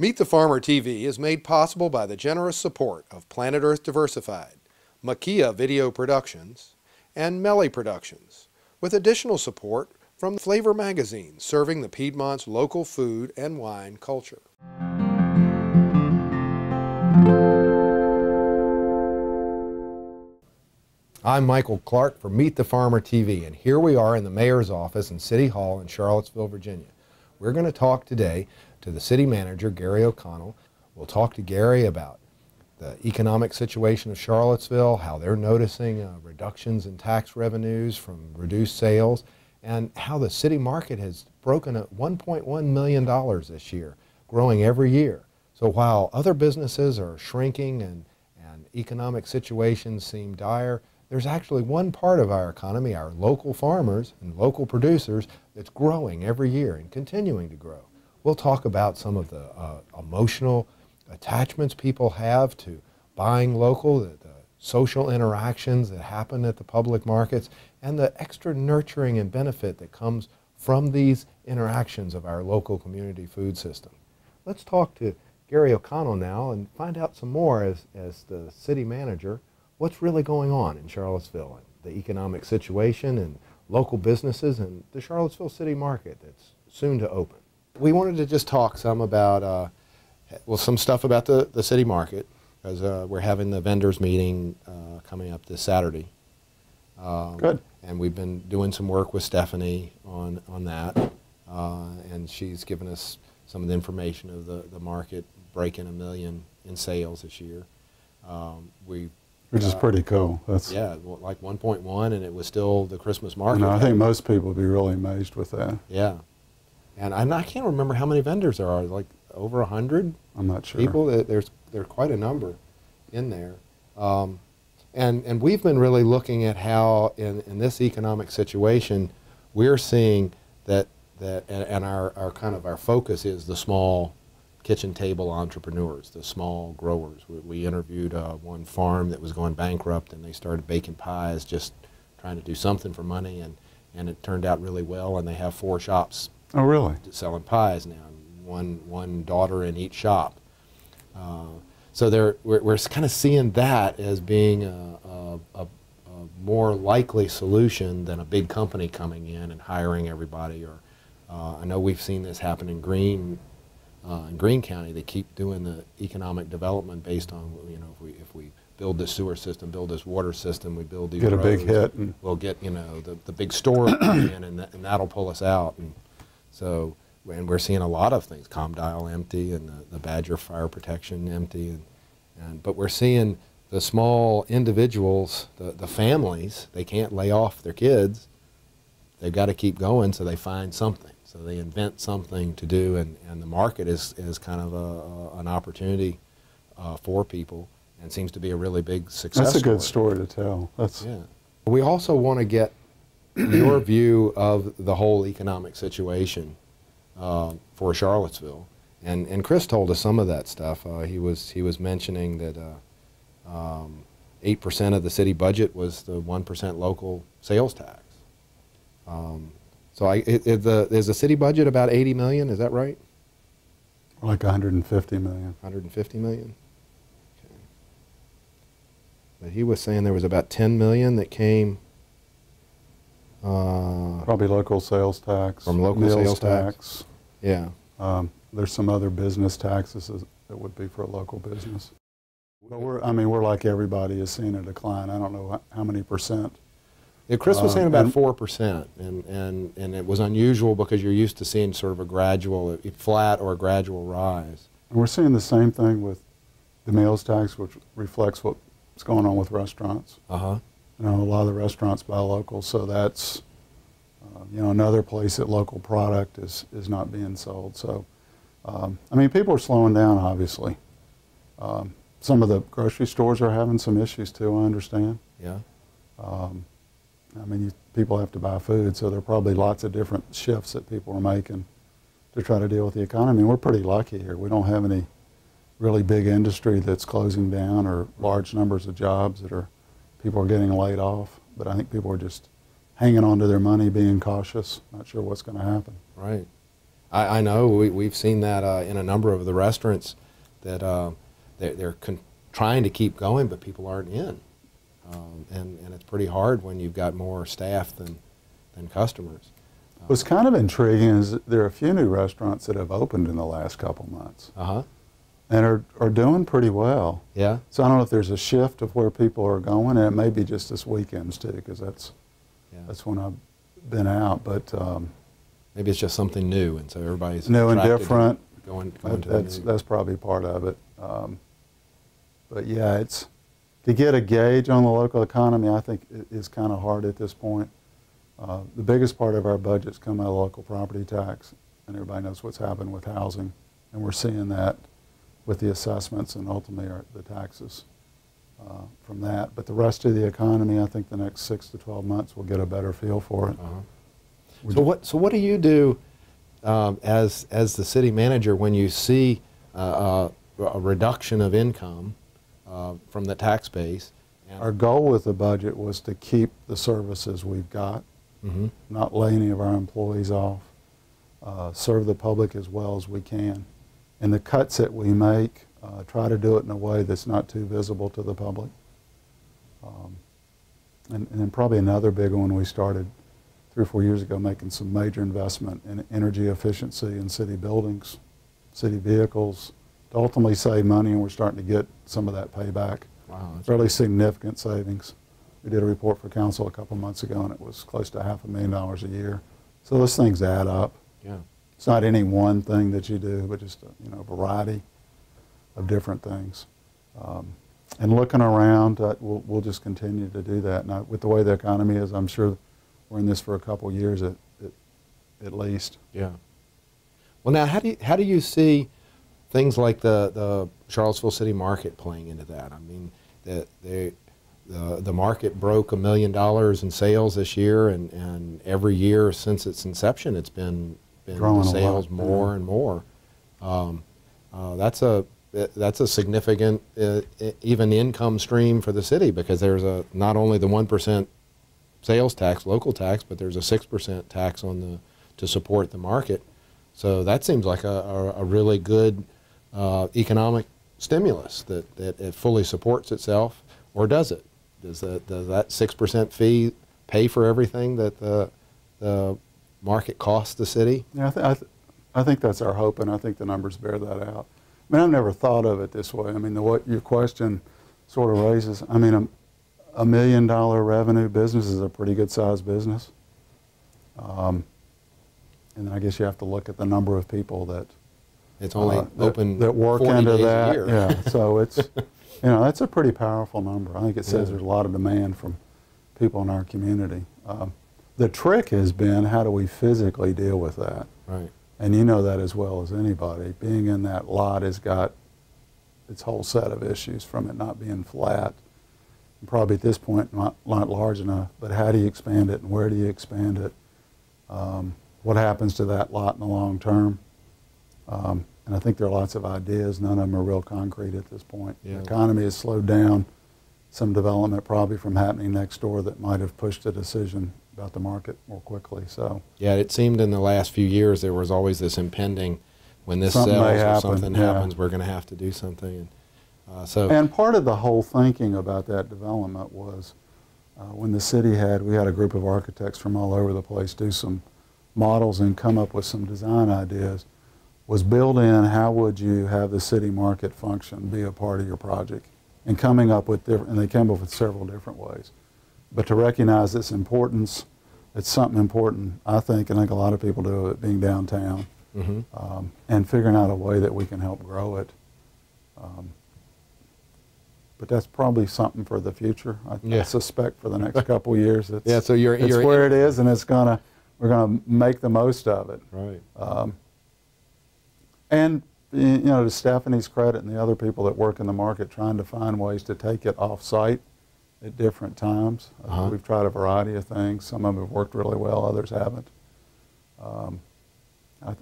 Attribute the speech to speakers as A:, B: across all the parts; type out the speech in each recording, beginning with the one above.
A: Meet the Farmer TV is made possible by the generous support of Planet Earth Diversified, Makia Video Productions, and Melly Productions, with additional support from Flavor Magazine, serving the Piedmont's local food and wine culture. I'm Michael Clark for Meet the Farmer TV, and here we are in the Mayor's office in City Hall in Charlottesville, Virginia. We're going to talk today to the City Manager, Gary O'Connell. We'll talk to Gary about the economic situation of Charlottesville, how they're noticing reductions in tax revenues from reduced sales, and how the city market has broken at $1.1 million this year, growing every year. So while other businesses are shrinking and economic situations seem dire, there's actually one part of our economy, our local farmers and local producers, that's growing every year and continuing to grow. We'll talk about some of the emotional attachments people have to buying local, the social interactions that happen at the public markets, and the extra nurturing and benefit that comes from these interactions of our local community food system. Let's talk to Gary O'Connell now and find out some more as the city manager what's really going on in Charlottesville and the economic situation and local businesses and the Charlottesville city market that's soon to open. We wanted to just talk some about, well, some stuff about the city market, because we're having the vendors meeting coming up this Saturday.
B: Good.
A: And we've been doing some work with Stephanie on that, and she's given us some of the information of the market breaking $1 million in sales this year.
B: Which is pretty cool. That's,
A: yeah, like 1.1, and it was still the Christmas market.
B: You know, I think most people would be really amazed with that.
A: Yeah. And I can't remember how many vendors there are, like over 100?
B: I'm not sure.
A: People, there's quite a number in there. And we've been really looking at how in this economic situation, we're seeing that and our focus is the small kitchen table entrepreneurs, the small growers. We interviewed one farm that was going bankrupt, and they started baking pies, just trying to do something for money, and it turned out really well, and they have 4 shops.
B: Oh, really?
A: Selling pies now, one daughter in each shop. So we're kind of seeing that as being a more likely solution than a big company coming in and hiring everybody. Or I know we've seen this happen in Greene County. They keep doing the economic development based on, you know, if we build this sewer system, build this water system, we build these
B: get
A: roads,
B: a big hit, and
A: we'll get, you know, the big store in, and that'll pull us out. And so, and we're seeing a lot of things, Comdial empty, and the Badger Fire Protection empty, but we're seeing the small individuals, the families, they can't lay off their kids. They've got to keep going, so they find something. So they invent something to do, and the market is kind of an opportunity for people, and seems to be a really big success
B: that's a good
A: story.
B: story to tell. That's,
A: yeah. We also want to get your view of the whole economic situation for Charlottesville, and Chris told us some of that stuff. He was mentioning that 8% of the city budget was the 1% local sales tax. So is the city budget about 80 million? Is that right?
B: like 150 million.
A: 150 million. Okay. But he was saying there was about 10 million that came.
B: Probably local sales tax.
A: From local sales tax. Yeah.
B: There's some other business taxes that would be for a local business. But we're like everybody is seeing a decline. I don't know how many percent.
A: Yeah, Chris was saying about 4%, and it was unusual because you're used to seeing sort of a gradual, flat or a gradual rise.
B: And we're seeing the same thing with the meals tax, which reflects what's going on with restaurants.
A: Uh-huh.
B: You know, a lot of the restaurants buy local, so that's you know, another place that local product is not being sold. So, I mean, people are slowing down, obviously. Some of the grocery stores are having some issues too, I understand.
A: Yeah.
B: I mean, people have to buy food, so there are probably lots of different shifts that people are making to try to deal with the economy. And we're pretty lucky here. We don't have any really big industry that's closing down or large numbers of jobs that people are getting laid off. But I think people are just hanging on to their money, being cautious, not sure what's going to happen.
A: Right. I know we've seen that in a number of the restaurants that they're trying to keep going, but people aren't in. And it's pretty hard when you've got more staff than customers.
B: What's kind of intriguing is there are a few new restaurants that have opened in the last couple months. And are doing pretty well.
A: Yeah.
B: So I don't know if there's a shift of where people are going, and it may be just this weekends too, because that's when I've been out. But
A: maybe it's just something new, and so everybody's
B: new and different.
A: Going to the new.
B: That's probably part of it. But yeah, it's to get a gauge on the local economy. I think is kind of hard at this point. The biggest part of our budgets come out of local property tax, and everybody knows what's happened with housing, and we're seeing that with the assessments and ultimately the taxes from that. But the rest of the economy, I think the next 6 to 12 months we'll get a better feel for it.
A: So what do you do as the city manager when you see a reduction of income from the tax base?
B: Our goal with the budget was to keep the services we've got, not lay any of our employees off, serve the public as well as we can. And the cuts that we make, try to do it in a way that's not too visible to the public. And then probably another big one, we started 3 or 4 years ago making some major investment in energy efficiency in city buildings, city vehicles, to ultimately save money, and we're starting to get some of that payback.
A: Wow, that's
B: really significant savings. We did a report for council a couple months ago, and it was close to $500,000 a year. So those things add up.
A: Yeah.
B: It's not any one thing that you do, but just a variety of different things. And looking around, we'll just continue to do that. Now, with the way the economy is, I'm sure we're in this for a couple of years at least.
A: Yeah. Well, now, how do you see things like the Charlottesville City Market playing into that? I mean, the market broke $1 million in sales this year, and every year since its inception, it's been the sales more and more. That's a significant even income stream for the city, because there's not only the 1% sales tax, local tax, but there's a 6% tax on to support the market. So that seems like a really good economic stimulus that it fully supports itself. Or does it? Does that 6% fee pay for everything that the market costs the city?
B: Yeah, I think that's our hope, and I think the numbers bear that out. I mean, I've never thought of it this way. I mean, what your question sort of raises, I mean, $1 million revenue business is a pretty good sized business. And I guess you have to look at the number of people that
A: it's only open
B: that work
A: 40
B: into
A: days
B: that.
A: a year.
B: Yeah, so it's that's a pretty powerful number. I think it says there's a lot of demand from people in our community. The trick has been, how do we physically deal with that?
A: Right.
B: And you know that as well as anybody. Being in that lot has got its whole set of issues, from it not being flat, and probably at this point not large enough, but how do you expand it and where do you expand it? What happens to that lot in the long term? And I think there are lots of ideas. None of them are real concrete at this point. Yeah. The economy has slowed down. Some development probably from happening next door that might have pushed a decision about the market more quickly. So
A: yeah, it seemed in the last few years there was always this impending, when this sells or something happens, we're going to have to do something. And part of the whole thinking about that development was when the city we had a group of architects from all over the place do some models and come up with some design ideas, was build in how would you have the city market function be a part of your project, and coming up with and they came up with several different ways. But to recognize its importance, it's something important, I think a lot of people do, it being downtown, and figuring out a way that we can help grow it. But that's probably something for the future. I suspect for the next couple of years. It's where it is, and we're gonna make the most of it. Right.
B: And to Stephanie's credit and the other people that work in the market, trying to find ways to take it off-site at different times. We've tried a variety of things. Some of them have worked really well, others haven't.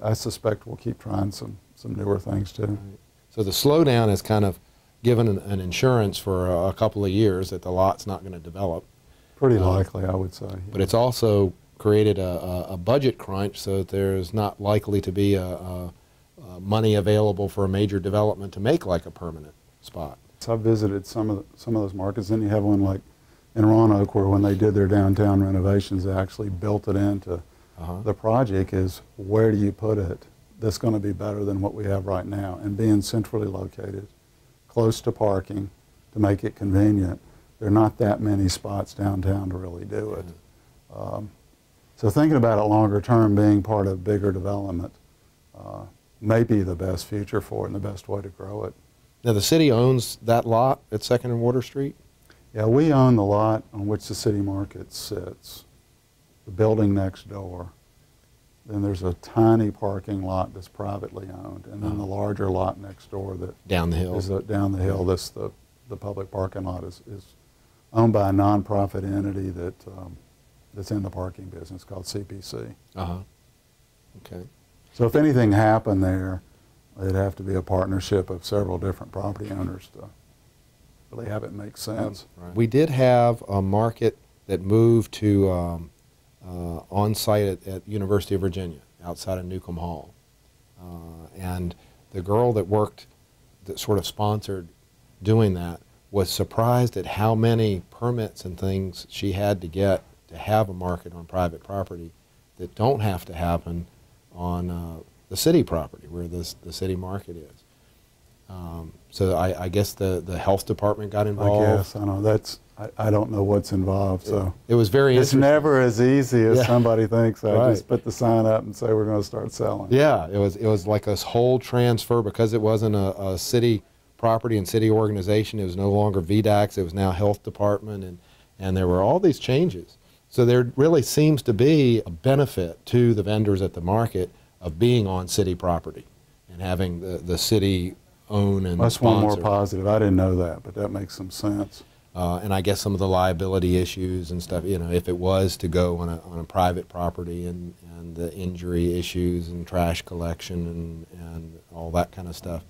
B: I suspect we'll keep trying some newer things too. Right.
A: So the slowdown has kind of given an insurance for a couple of years that the lot's not going to develop.
B: Pretty likely, I would say.
A: But it's also created a budget crunch so that there's not likely to be money available for a major development to make like a permanent spot.
B: So I visited some of those markets. Then you have one like in Roanoke where when they did their downtown renovations, they actually built it into the project. Is where do you put it that's going to be better than what we have right now? And being centrally located, close to parking, to make it convenient. There are not that many spots downtown to really do it. So thinking about it longer term, being part of bigger development may be the best future for it and the best way to grow it.
A: Now the city owns that lot at 2nd and Water Street?
B: Yeah, we own the lot on which the city market sits, the building next door. Then there's a tiny parking lot that's privately owned, and then the larger lot next door that
A: down the hill.
B: Is down the hill. This the public parking lot is owned by a nonprofit entity that that's in the parking business called CPC.
A: Okay.
B: So if anything happened there, it'd have to be a partnership of several different property owners to really have it make sense.
A: Right. We did have a market that moved to on-site at University of Virginia, outside of Newcomb Hall. And the girl that sort of sponsored doing that was surprised at how many permits and things she had to get to have a market on private property that don't have to happen on the city property where the city market is. So I guess the health department got involved.
B: I guess, I know, I don't know what's involved, so.
A: It was very interesting.
B: It's never as easy as somebody thinks. I
A: Right.
B: just put the sign up and say we're going to start selling.
A: Yeah, it was like this whole transfer, because it wasn't a city property and city organization. It was no longer VDAX, it was now health department, and there were all these changes. So there really seems to be a benefit to the vendors at the market of being on city property and having the city own and
B: That's
A: sponsor.
B: one more positive. I didn't know that, but that makes some sense.
A: And I guess some of the liability issues and stuff, you know, if it was to go on a private property, and the injury issues and trash collection and all that kind of stuff.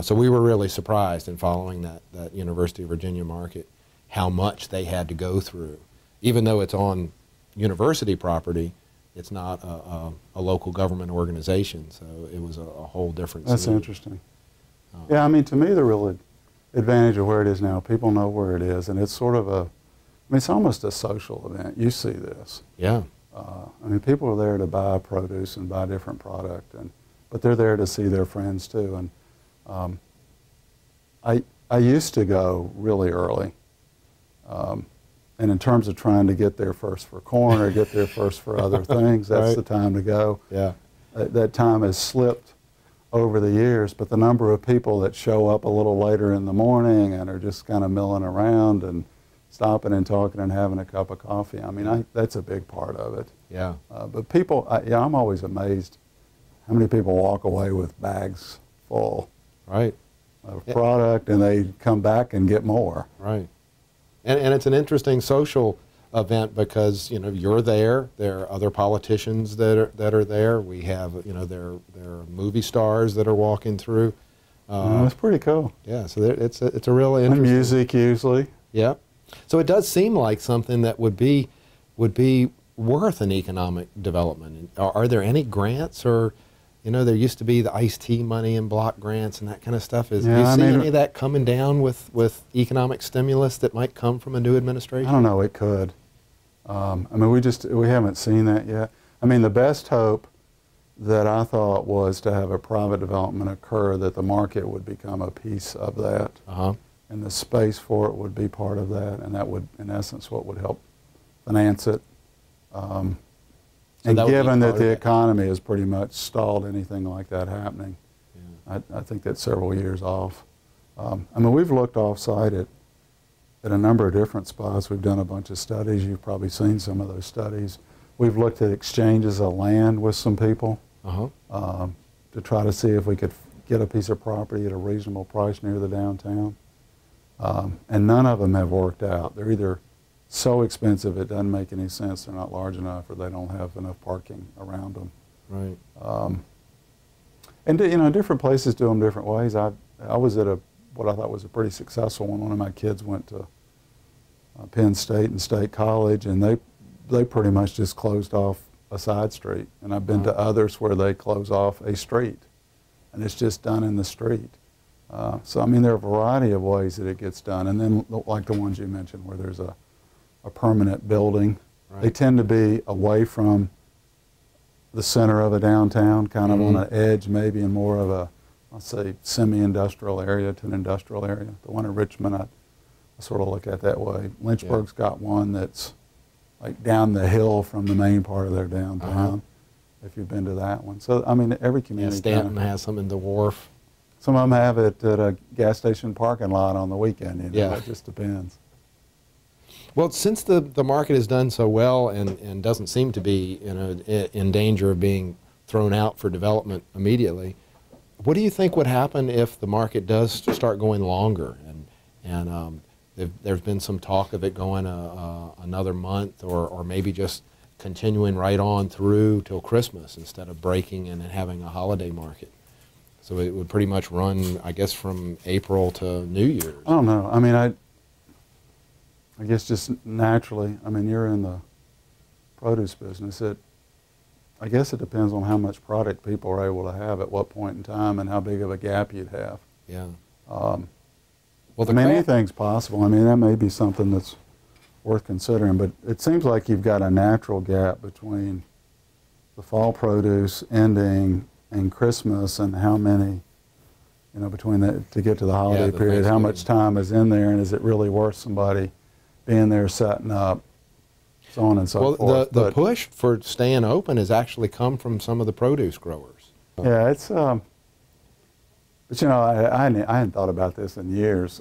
A: So we were really surprised in following that University of Virginia market, how much they had to go through. Even though it's on university property, it's not a local government organization, so it was a whole different
B: That's
A: scenario.
B: interesting. Yeah, I mean, to me, the real advantage of where it is now, people know where it is, and it's sort of it's almost a social event. You see this.
A: Yeah.
B: I mean, people are there to buy produce and buy different product, but they're there to see their friends too. And I used to go really early, and in terms of trying to get there first for corn or get there first for other things, that's
A: Right.
B: the time to go.
A: Yeah.
B: That time has slipped over the years, but the number of people that show up a little later in the morning and are just kind of milling around and stopping and talking and having a cup of coffee, I mean, that's a big part of it.
A: Yeah.
B: But people, I'm always amazed how many people walk away with bags full
A: Right.
B: of product, and they come back and get more.
A: Right. And it's an interesting social event because, you know, you're there. There are other politicians that are there. We have, you know, there are movie stars that are walking through.
B: It's pretty cool.
A: Yeah. So it's a really
B: And
A: interesting.
B: music usually.
A: Yeah. So it does seem like something that would be worth an economic development. Are there any grants, or, you know, there used to be the iced tea money and block grants and that kind of stuff. Do you see any of that coming down with economic stimulus that might come from a new administration?
B: I don't know, it could. I mean, we haven't seen that yet. I mean, the best hope that I thought was to have a private development occur, that the market would become a piece of that, and the space for it would be part of that, and that would, in essence, what would help finance it. And given that the economy has pretty much stalled anything like that happening, I think that's several years off. I mean, we've looked off-site at a number of different spots. We've done a bunch of studies. You've probably seen some of those studies. We've looked at exchanges of land with some people to try to see if we could get a piece of property at a reasonable price near the downtown. And none of them have worked out. They're either so expensive it doesn't make any sense, they're not large enough, or they don't have enough parking around them.
A: Right.
B: And you know, different places do them different ways. I was at what I thought was a pretty successful one. One of my kids went to Penn State and State College, and they pretty much just closed off a side street. And I've been to others where they close off a street, and it's just done in the street. So, I mean, there are a variety of ways that it gets done. And then, like the ones you mentioned, where there's a permanent building.
A: Right.
B: They tend to be away from the center of a downtown, kind of on an edge, maybe in more of a, let's say, semi-industrial area to an industrial area. The one in Richmond, I sort of look at that way. Lynchburg's got one that's like down the hill from the main part of their downtown, if you've been to that one. So, I mean, every community.
A: Yeah, Stanton has some in the Wharf.
B: Some of them have it at a gas station parking lot on the weekend, you know, it just depends.
A: Well, since the market has done so well and doesn't seem to be, you know, in danger of being thrown out for development immediately, what do you think would happen if the market does start going longer? And there's been some talk of it going another month or maybe just continuing right on through till Christmas instead of breaking and having a holiday market. So it would pretty much run, I guess, from April to New Year's.
B: I don't know. I mean, I guess just naturally, I mean, you're in the produce business. I guess it depends on how much product people are able to have at what point in time and how big of a gap you'd have.
A: Yeah.
B: Well,
A: I
B: mean, anything's possible. I mean, that may be something that's worth considering, but it seems like you've got a natural gap between the fall produce ending and Christmas and how many, you know, between that to get to the holiday period, how much time is in there and is it really worth somebody being there setting up, so on and so forth.
A: The push for staying open has actually come from some of the produce growers.
B: Yeah, it's, but you know, I hadn't thought about this in years.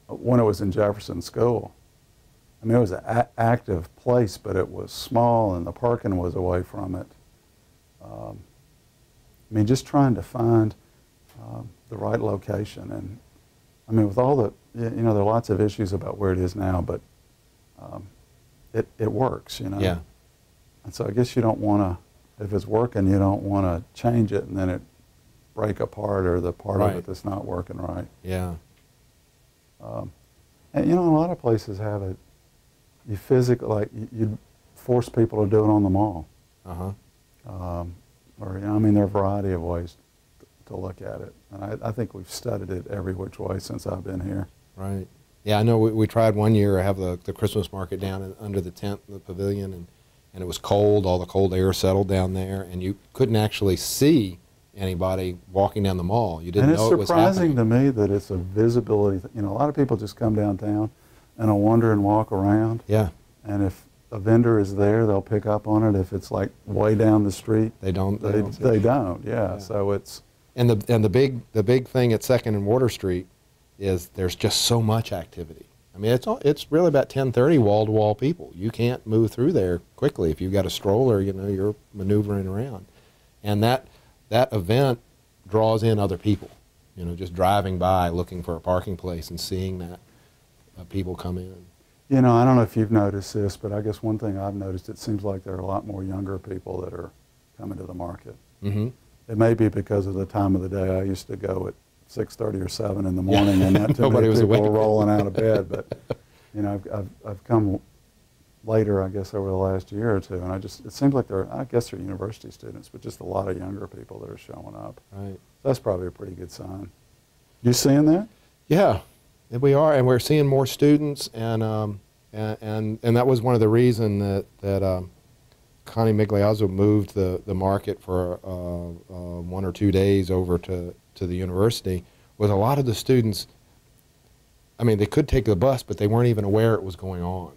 B: When it was in Jefferson School, I mean, it was an active place, but it was small and the parking was away from it. I mean, just trying to find the right location. And I mean, with all the, you know, there are lots of issues about where it is now, but it works, you know.
A: Yeah.
B: And so I guess you don't want to, if it's working, you don't want to change it and then it break apart or the part of it that's not working right.
A: Yeah.
B: And you know, a lot of places have it, you physically, like, you force people to do it on the mall. Or, you know, I mean, there are a variety of ways to look at it. And I think we've studied it every which way since I've been here.
A: Right. Yeah, I know we tried one year to have the Christmas market down under the tent in the pavilion, and it was cold, all the cold air settled down there, and you couldn't actually see anybody walking down the mall. You didn't know it was happening.
B: And it's surprising to me that it's a visibility thing. You know, a lot of people just come downtown and will wander and walk around.
A: Yeah.
B: And if a vendor is there, they'll pick up on it. If it's like way down the street,
A: they don't.
B: They don't. Yeah. So it's.
A: And the big thing at 2nd and Water Street is there's just so much activity. I mean, it's really about 10:30 wall to wall people. You can't move through there quickly if you've got a stroller. You know, you're maneuvering around, and that event draws in other people. You know, just driving by looking for a parking place and seeing that people come in.
B: You know, I don't know if you've noticed this, but I guess one thing I've noticed, it seems like there are a lot more younger people that are coming to the market.
A: Mm-hmm.
B: It may be because of the time of the day. I used to go at 6:30 or 7 in the morning, and not too many people were rolling out of bed. But you know, I've come later, I guess, over the last year or two, and it seems like I guess they're university students, but just a lot of younger people that are showing up.
A: Right.
B: So that's probably a pretty good sign. You seeing that?
A: Yeah, we are, and we're seeing more students, and that was one of the reasons that Connie Migliazzo moved the market for 1 or 2 days over to the university. Was a lot of the students, I mean, they could take the bus, but they weren't even aware it was going on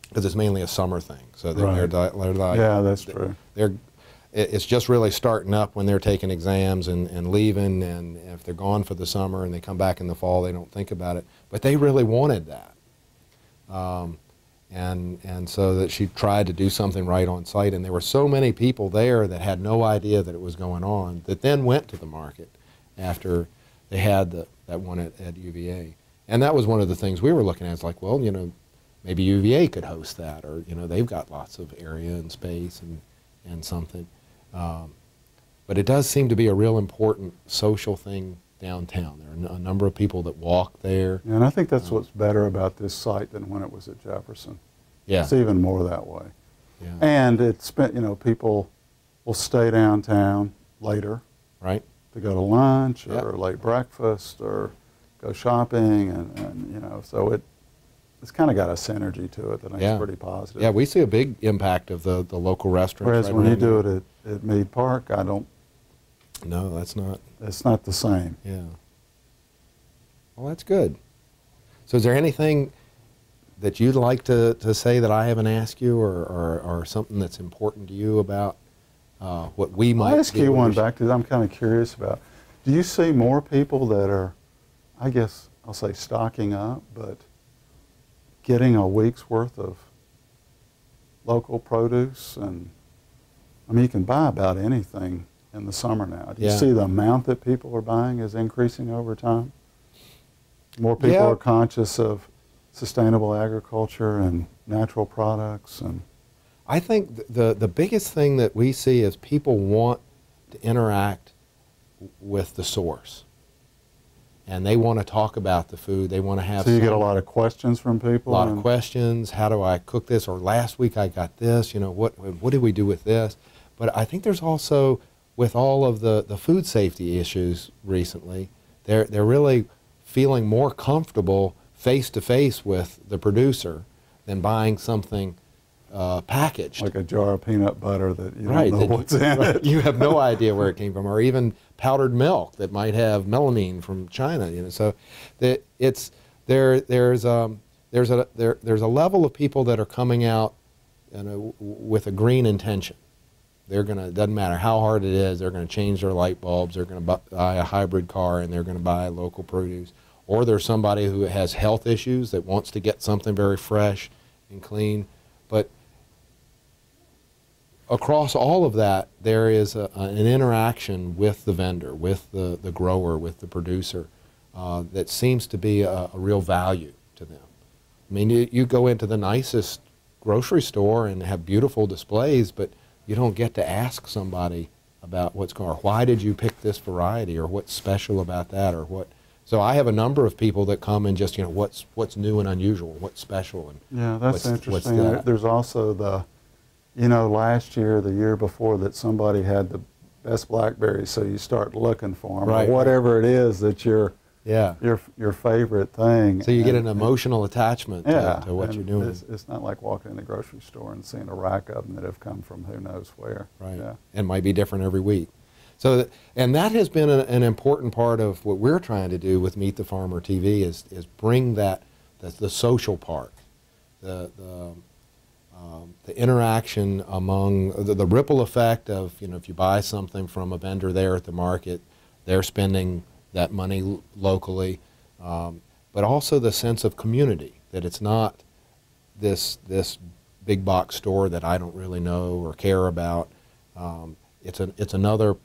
A: because it's mainly a summer thing. So they're like,
B: yeah, that's true.
A: It's just really starting up when they're taking exams and leaving, and if they're gone for the summer and they come back in the fall, they don't think about it. But they really wanted that. And so that she tried to do something right on site, and there were so many people there that had no idea that it was going on that then went to the market after they had that one at UVA. And that was one of the things we were looking at. It's like, well, you know, maybe UVA could host that, or, you know, they've got lots of area and space and something. But it does seem to be a real important social thing downtown. There are a number of people that walk there.
B: And I think that's what's better about this site than when it was at Jefferson.
A: Yeah.
B: It's even more that way.
A: Yeah.
B: And it's been, you know, people will stay downtown later,
A: Right.
B: to go to lunch
A: Yep.
B: or late breakfast or go shopping, and you know, so it's kind of got a synergy to it that I think is pretty positive.
A: Yeah, we see a big impact of the local restaurants.
B: Whereas
A: right
B: when you
A: around
B: do
A: there.
B: it at Mead Park, I don't.
A: No, that's not.
B: It's not the same.
A: Yeah. Well, that's good. So is there anything that you'd like to say that I haven't asked you, or something that's important to you about what we might
B: I'll ask
A: do
B: you
A: with
B: one
A: your-
B: back to I'm kind of curious about. Do you see more people that are, I guess I'll say stocking up, but getting a week's worth of local produce? And I mean, you can buy about anything in the summer now. Do you
A: Yeah.
B: see the amount that people are buying is increasing over time? More people
A: Yeah.
B: are conscious of sustainable agriculture and natural products, and
A: I think the biggest thing that we see is people want to interact with the source, and they want to talk about the food. They want to have.
B: so you get a
A: some-
B: lot of questions from people.
A: A lot of
B: and-
A: questions. How do I cook this? Or last week I got this. You know, what did we do with this? But I think there's also, with all of the food safety issues recently, they're really feeling more comfortable face to face with the producer than buying something packaged.
B: like a jar of peanut butter that you
A: Right,
B: don't know
A: that you-
B: what's in
A: right,
B: it.
A: you have no idea where it came from, or even powdered milk that might have melamine from China. You know, so that there's a level of people that are coming out, you know, with a green intention. They're gonna, doesn't matter how hard it is, they're gonna change their light bulbs. They're gonna buy a hybrid car, and they're gonna buy local produce. Or there's somebody who has health issues that wants to get something very fresh and clean, but across all of that, there is an interaction with the vendor, with the grower, with the producer, that seems to be a real value to them. I mean, you go into the nicest grocery store and have beautiful displays, but you don't get to ask somebody about what's going on. Why did you pick this variety, or what's special about that, or what? So I have a number of people that come and just, you know, what's new and unusual, what's special, and
B: Yeah, that's
A: what's
B: interesting.
A: that?
B: There's also the, you know, last year, the year before, that somebody had the best blackberries, so you start looking for them,
A: Right,
B: or whatever it is that your favorite thing.
A: So you get
B: And-
A: an emotional attachment
B: yeah,
A: to what
B: and
A: you're doing.
B: It's not like walking in the grocery store and seeing a rack of them that have come from who knows where.
A: Right.
B: Yeah.
A: And might be different every week. So, and that has been an important part of what we're trying to do with Meet the Farmer TV is bring the social part, the interaction among the ripple effect of, you know, if you buy something from a vendor there at the market, they're spending that money locally, but also the sense of community, that it's not this big box store that I don't really know or care about. It's another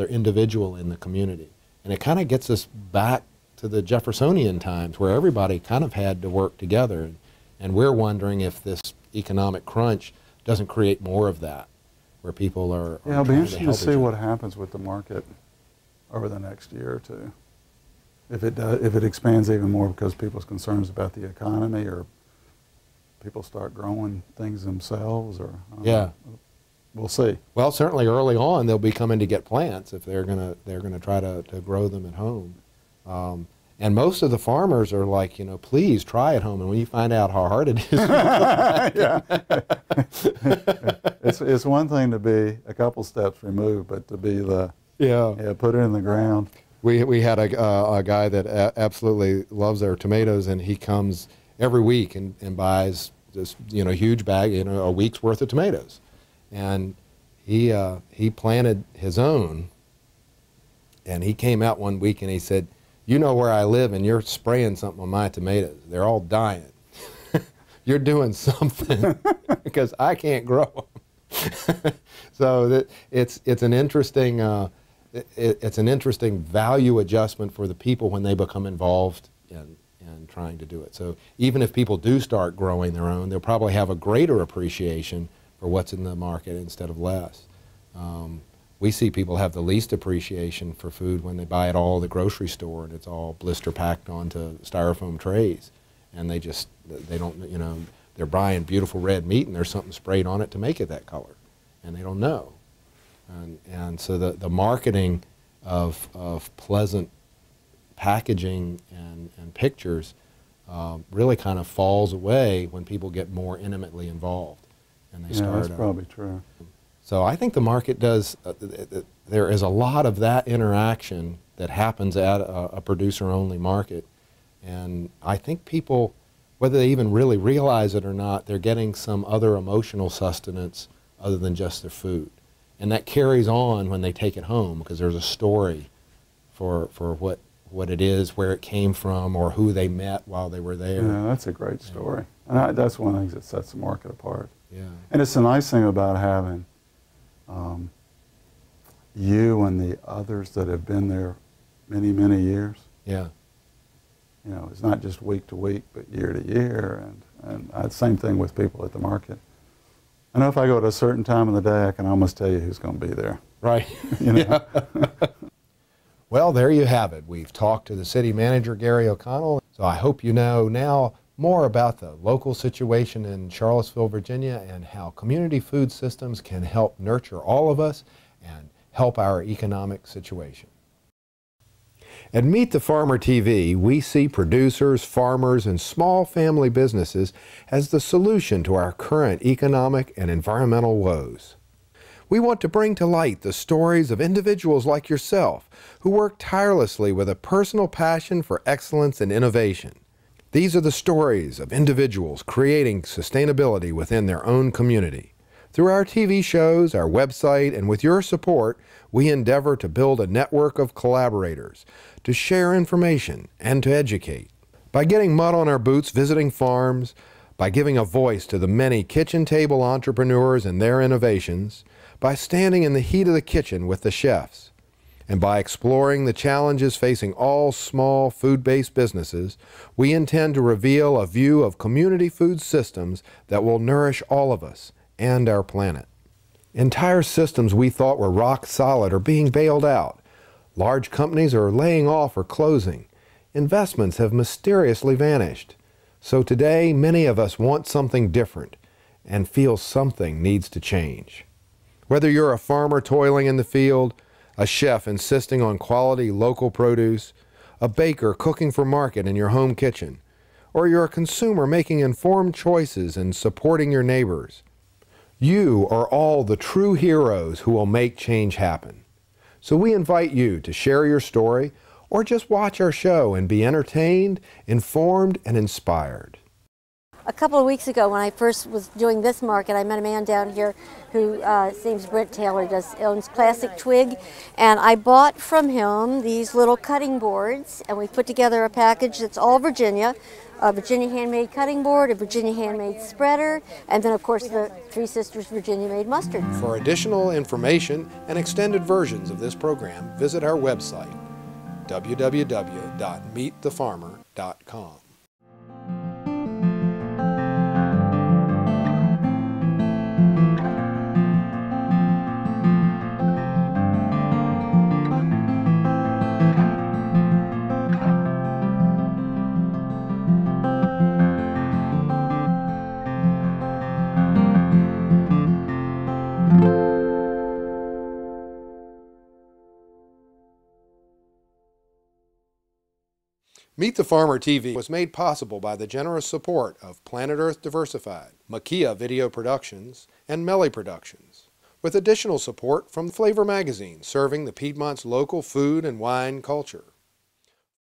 A: individual in the community, and it kind of gets us back to the Jeffersonian times where everybody kind of had to work together, and we're wondering if this economic crunch doesn't create more of that, where people are.
B: Yeah, it'll be
A: trying
B: interesting to
A: help
B: see
A: each
B: what
A: other.
B: happens with the market over the next year or two. If it expands even more because people's concerns about the economy, or people start growing things themselves, or I don't
A: Yeah.
B: know. We'll see.
A: Well, certainly early on they'll be coming to get plants if they're gonna try to grow them at home. And most of the farmers are like, you know, please try at home. And when you find out how hard it is,
B: Yeah. It's one thing to be a couple steps removed, but to be put it in the ground.
A: We had a guy that absolutely loves our tomatoes, and he comes every week and buys this, you know, huge bag, you know, a week's worth of tomatoes, and he planted his own, and he came out one week and he said, you know where I live, and you're spraying something on my tomatoes. They're all dying. You're doing something because I can't grow them. So it's an interesting value adjustment for the people when they become involved in trying to do it. So even if people do start growing their own, they'll probably have a greater appreciation for what's in the market instead of less. We see people have the least appreciation for food when they buy it all at the grocery store, and it's all blister packed onto styrofoam trays, and they don't, you know, they're buying beautiful red meat and there's something sprayed on it to make it that color, and they don't know. And so the marketing of pleasant packaging and pictures really kind of falls away when people get more intimately involved. And they start.
B: That's probably true.
A: So I think the market does, there is a lot of that interaction that happens at a producer-only market. And I think people, whether they even really realize it or not, they're getting some other emotional sustenance other than just their food. And that carries on when they take it home, because there's a story for what it is, where it came from, or who they met while they were there.
B: Yeah, that's a great story. And that's one of the things that sets the market apart.
A: Yeah.
B: And it's a nice thing about having you and the others that have been there many, many years.
A: Yeah.
B: You know, it's not just week to week, but year to year. And same thing with people at the market. I know if I go at a certain time of the day, I can almost tell you who's going to be there.
A: Right.
B: You know?
A: Yeah. Well, there you have it. We've talked to the city manager, Gary O'Connell. So I hope you know now more about the local situation in Charlottesville, Virginia, and how community food systems can help nurture all of us and help our economic situation. At Meet the Farmer TV, we see producers, farmers, and small family businesses as the solution to our current economic and environmental woes. We want to bring to light the stories of individuals like yourself who work tirelessly with a personal passion for excellence and innovation. These are the stories of individuals creating sustainability within their own community. Through our TV shows, our website, and with your support, we endeavor to build a network of collaborators, to share information, and to educate. By getting mud on our boots visiting farms, by giving a voice to the many kitchen table entrepreneurs and their innovations, by standing in the heat of the kitchen with the chefs, and by exploring the challenges facing all small food-based businesses, we intend to reveal a view of community food systems that will nourish all of us and our planet. Entire systems we thought were rock solid are being bailed out. Large companies are laying off or closing. Investments have mysteriously vanished. So today, many of us want something different and feel something needs to change. Whether you're a farmer toiling in the field, a chef insisting on quality local produce, a baker cooking for market in your home kitchen, or you're a consumer making informed choices and supporting your neighbors, you are all the true heroes who will make change happen. So we invite you to share your story or just watch our show and be entertained, informed, and inspired.
C: A couple of weeks ago when I first was doing this market, I met a man down here who, his name's Brent Taylor, owns Classic Twig, and I bought from him these little cutting boards, and we put together a package that's all Virginia, a Virginia handmade cutting board, a Virginia handmade spreader, and then of course the Three Sisters Virginia made mustard.
A: For additional information and extended versions of this program, visit our website, www.meetthefarmer.com. Meet the Farmer TV was made possible by the generous support of Planet Earth Diversified, Makia Video Productions, and Melly Productions, with additional support from Flavor Magazine, serving the Piedmont's local food and wine culture.